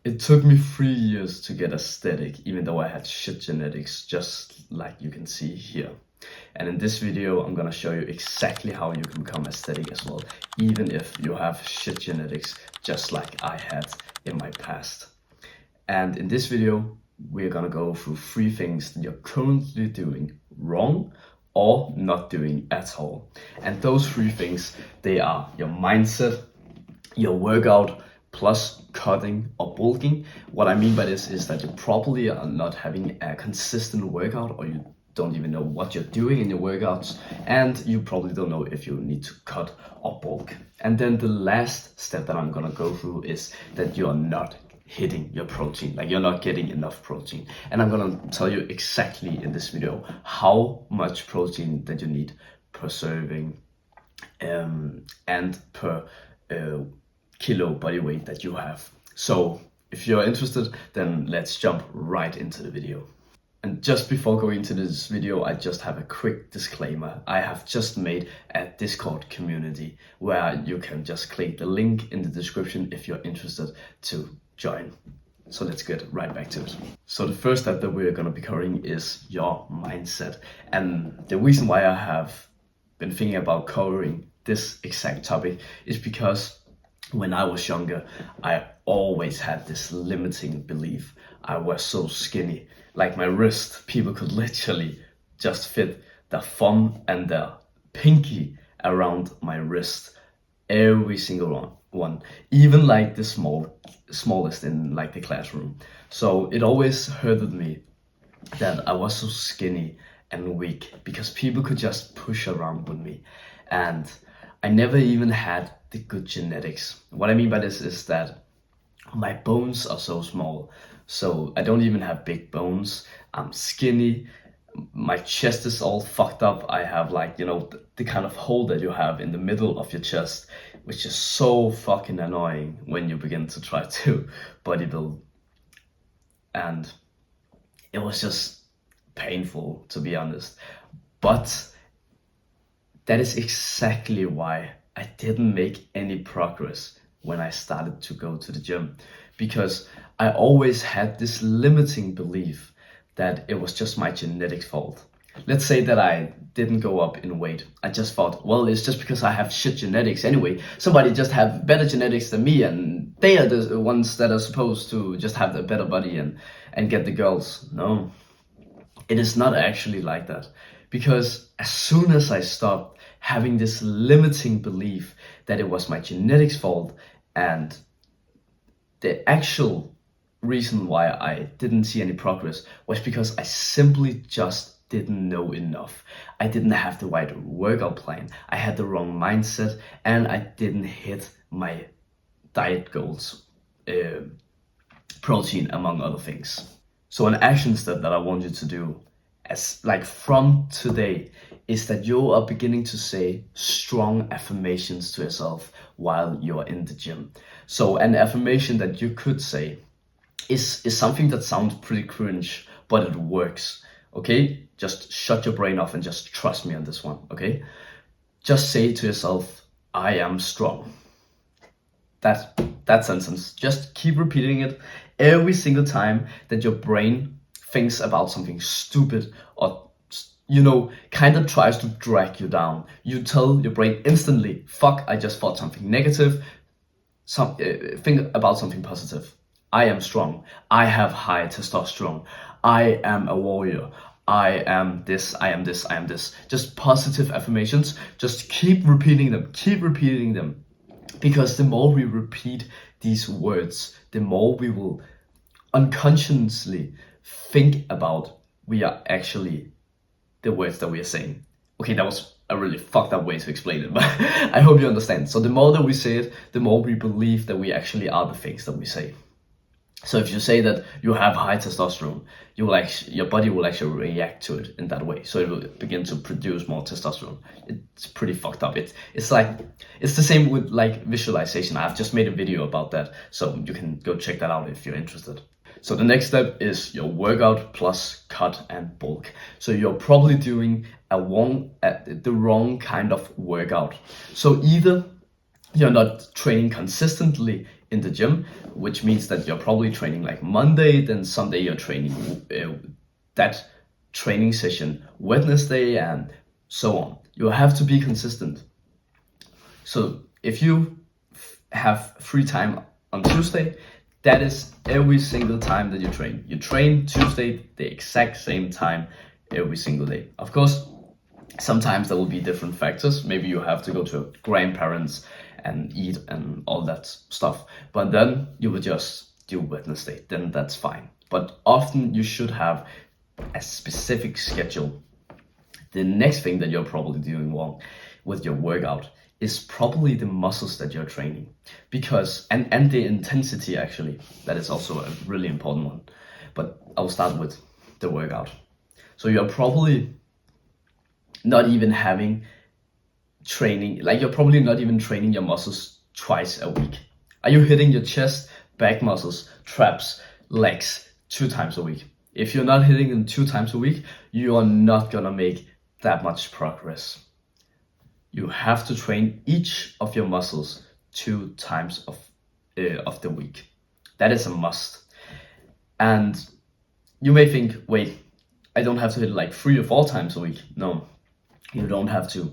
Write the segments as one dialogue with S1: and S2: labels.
S1: It took me 3 years to get aesthetic, even though I had shit genetics, just like you can see here. And in this video, I'm gonna show you exactly how you can become aesthetic as well, even if you have shit genetics, just like I had in my past. And in this video, we're gonna go through 3 things that you're currently doing wrong or not doing at all. And those 3 things, they are your mindset, your workout, plus cutting or bulking. What I mean by this is that you probably are not having a consistent workout, or you don't even know what you're doing in your workouts, and you probably don't know if you need to cut or bulk. And then the last step that I'm gonna go through is that you're not hitting your protein, like you're not getting enough protein. And I'm gonna tell you exactly in this video how much protein that you need per serving and per kilo body weight that you have. So if you're interested, then let's jump right into the video. And just before going into this video, I just have a quick disclaimer. I have just made a Discord community where you can just click the link in the description if you're interested to join. So let's get right back to it. So the first step that we're going to be covering is your mindset. And the reason why I have been thinking about covering this exact topic is because when I was younger, I always had this limiting belief. I was so skinny, like my wrist, people could literally just fit the thumb and the pinky around my wrist, every single one, even like the smallest in like the classroom. So it always hurted me that I was so skinny and weak because people could just push around with me, and I never even had the good genetics. What I mean by this is that my bones are so small, so I don't even have big bones. I'm skinny, my chest is all fucked up. I have like, you know, the kind of hole that you have in the middle of your chest, which is so fucking annoying when you begin to try to bodybuild. And it was just painful, to be honest. But that is exactly why I didn't make any progress when I started to go to the gym, because I always had this limiting belief that it was just my genetic fault. Let's say that I didn't go up in weight. I just thought, well, it's just because I have shit genetics anyway. Somebody just have better genetics than me, and they are the ones that are supposed to just have the better body and get the girls. No, it is not actually like that. Because as soon as I stopped having this limiting belief that it was my genetics fault, and the actual reason why I didn't see any progress was because I simply just didn't know enough. I didn't have the right workout plan, I had the wrong mindset, and I didn't hit my diet goals, protein among other things. So an action step that I want you to do as like from today is that you are beginning to say strong affirmations to yourself while you're in the gym. So an affirmation that you could say is something that sounds pretty cringe, but it works. Okay, just shut your brain off and just trust me on this one. Okay, just say to yourself, I am strong. That sentence, just keep repeating it every single time that your brain thinks about something stupid or, you know, kind of tries to drag you down. You tell your brain instantly, fuck, I just thought something negative. Think about something positive. I am strong. I have high testosterone. I am a warrior. I am this, I am this, I am this. Just positive affirmations. Just keep repeating them. Keep repeating them. Because the more we repeat these words, the more we will unconsciously think about we are actually the words that we are saying. Okay, that was a really fucked up way to explain it, but I hope you understand. So the more that we say it, the more we believe that we actually are the things that we say. So if you say that you have high testosterone, your body will actually react to it in that way. So it will begin to produce more testosterone. It's pretty fucked up. It's the same with like visualization. I've just made a video about that, so you can go check that out if you're interested. So the next step is your workout plus cut and bulk. So you're probably doing the wrong kind of workout. So either you're not training consistently in the gym, which means that you're probably training like Monday, then Sunday you're training that training session Wednesday, and so on. You have to be consistent. So if you have free time on Tuesday, that is every single time that you train. You train Tuesday the exact same time every single day. Of course, sometimes there will be different factors. Maybe you have to go to grandparents and eat and all that stuff. But then you will just do Wednesday. Then that's fine. But often you should have a specific schedule. The next thing that you're probably doing wrong with your workout is probably the muscles that you're training, because and the intensity, actually, that is also a really important one. But I'll start with the workout. So you're probably not even having training, like you're probably not even training your muscles twice a week. Are you hitting your chest, back muscles, traps, legs 2 times a week? If you're not hitting them 2 times a week, you are not gonna make that much progress. You have to train each of your muscles 2 times of the week. That is a must. And you may think, wait, I don't have to hit like 3 or 4 times a week. No, you don't have to.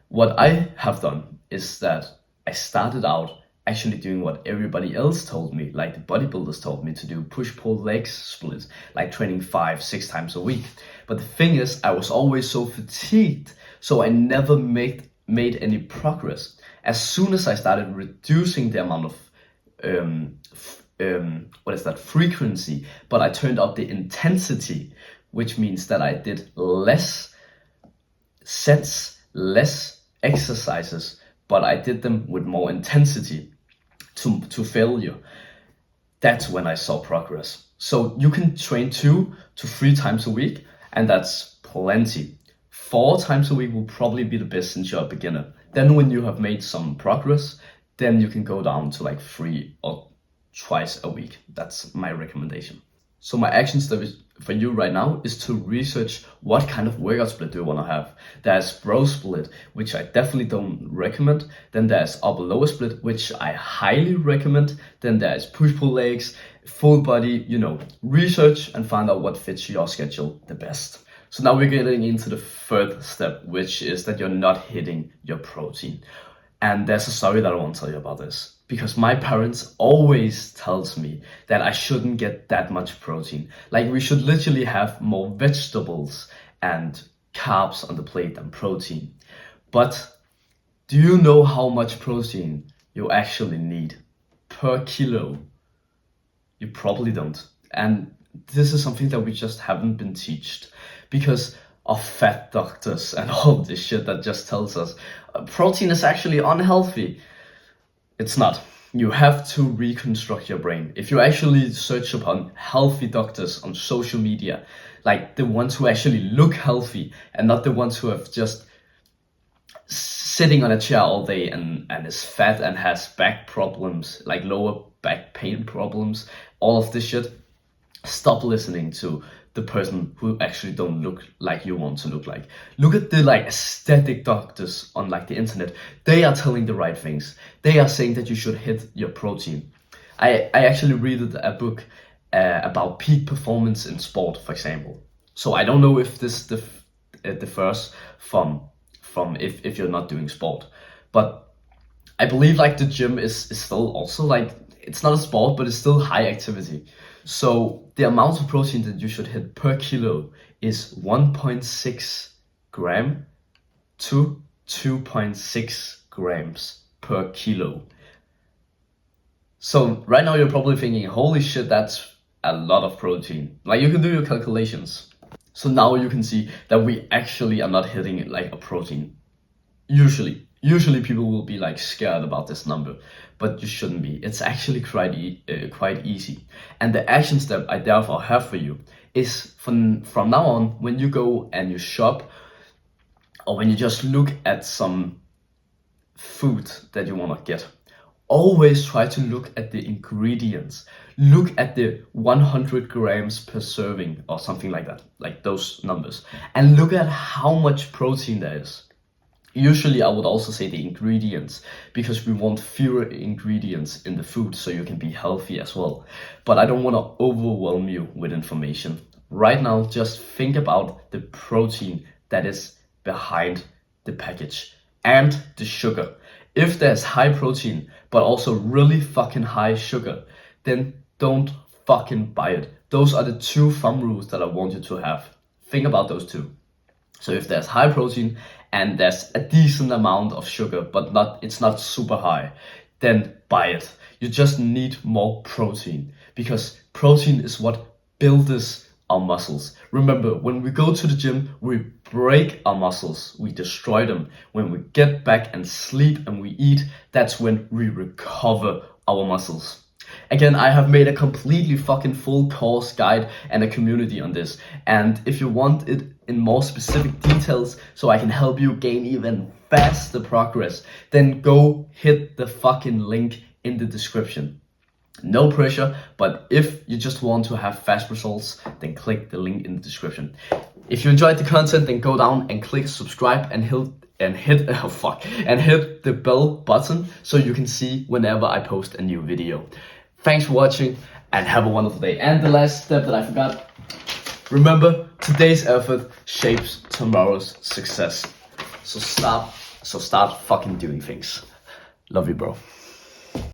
S1: What I have done is that I started out actually doing what everybody else told me, like the bodybuilders told me to do, push-pull legs splits, like training 5-6 times a week. But the thing is, I was always so fatigued, so I never made any progress. As soon as I started reducing the amount of frequency, but I turned up the intensity, which means that I did less sets, less exercises, but I did them with more intensity to failure. That's when I saw progress. So you can train 2 to 3 times a week, and that's plenty. 4 times a week will probably be the best since you're a beginner. Then when you have made some progress, then you can go down to like 3 or twice a week. That's my recommendation. So my action step for you right now is to research what kind of workout split do you want to have. There's bro split, which I definitely don't recommend. Then there's upper lower split, which I highly recommend. Then there's push-pull legs, full body, research and find out what fits your schedule the best. So now we're getting into the third step, which is that you're not hitting your protein. And there's a story that I want to tell you about this, because my parents always tells me that I shouldn't get that much protein. Like we should literally have more vegetables and carbs on the plate than protein. But do you know how much protein you actually need per kilo? You probably don't. And this is something that we just haven't been taught, because of fat doctors and all this shit that just tells us protein is actually unhealthy. It's not. You have to reconstruct your brain. If you actually search upon healthy doctors on social media, like the ones who actually look healthy and not the ones who have just sitting on a chair all day and is fat and has back problems, like lower back pain problems, all of this shit, stop listening to the person who actually don't look like you want to look like. Look at the aesthetic doctors on the internet. They are telling the right things. They are saying that you should hit your protein. I actually read a book about peak performance in sport, for example. So I don't know if this differs from if you're not doing sport, but I believe the gym is still also it's not a sport, but it's still high activity. So the amount of protein that you should hit per kilo is 1.6 gram to 2.6 grams per kilo. So right now you're probably thinking, holy shit, that's a lot of protein. You can do your calculations. So now you can see that we actually are not hitting it like a protein. Usually people will be scared about this number, but you shouldn't be. It's actually quite easy. And the action step I therefore have for you is from now on, when you go and you shop, or when you just look at some food that you want to get, always try to look at the ingredients. Look at the 100 grams per serving or something like that, like those numbers, and look at how much protein there is. Usually I would also say the ingredients, because we want fewer ingredients in the food so you can be healthy as well. But I don't want to overwhelm you with information. Right now, just think about the protein that is behind the package and the sugar. If there's high protein, but also really fucking high sugar, then don't fucking buy it. Those are the two thumb rules that I want you to have. Think about those two. So if there's high protein and there's a decent amount of sugar, but it's not super high, then buy it. You just need more protein, because protein is what builds our muscles. Remember, when we go to the gym, we break our muscles, we destroy them. When we get back and sleep and we eat, that's when we recover our muscles. Again, I have made a completely fucking full course guide and a community on this. And if you want it in more specific details so I can help you gain even faster progress, then go hit the fucking link in the description. No pressure, but if you just want to have fast results, then click the link in the description. If you enjoyed the content, then go down and click subscribe and hit the bell button so you can see whenever I post a new video. Thanks for watching and have a wonderful day. And the last step that I forgot, remember, today's effort shapes tomorrow's success. So start fucking doing things. Love you, bro.